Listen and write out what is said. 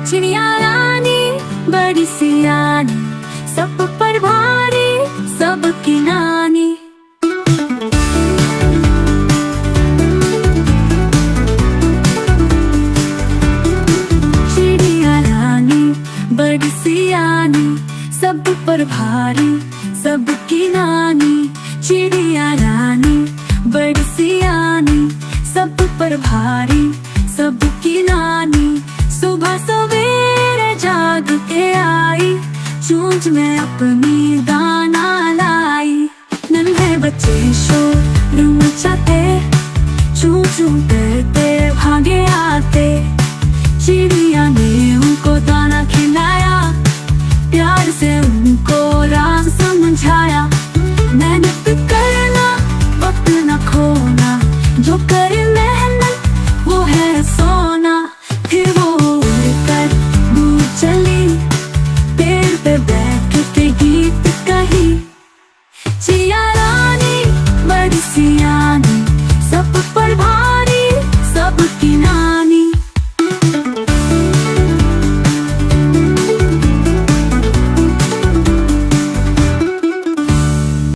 चिड़िया रानी बड़ी सियानी, सब पर भारी सबकी नानी। चिड़िया रानी बड़ी सियानी, सब पर भारी सबकी नानी। चिड़िया रानी बड़ी सियानी, सब पर भारी सबकी नानी। सुबह सवेरे जाग के आई, चूंच में अपनी दाना लाई। नन्हे बच्चे शोर मचाते, चू चू करते भागे आते। चिड़िया ने उनको दाना खिलाया, प्यार से उनको राह समझाया। मेहनत करना वक्त न खोना, जो करे मेहनत वो है सोना। फिर वो उड़कर दूर चली, पेड़ पे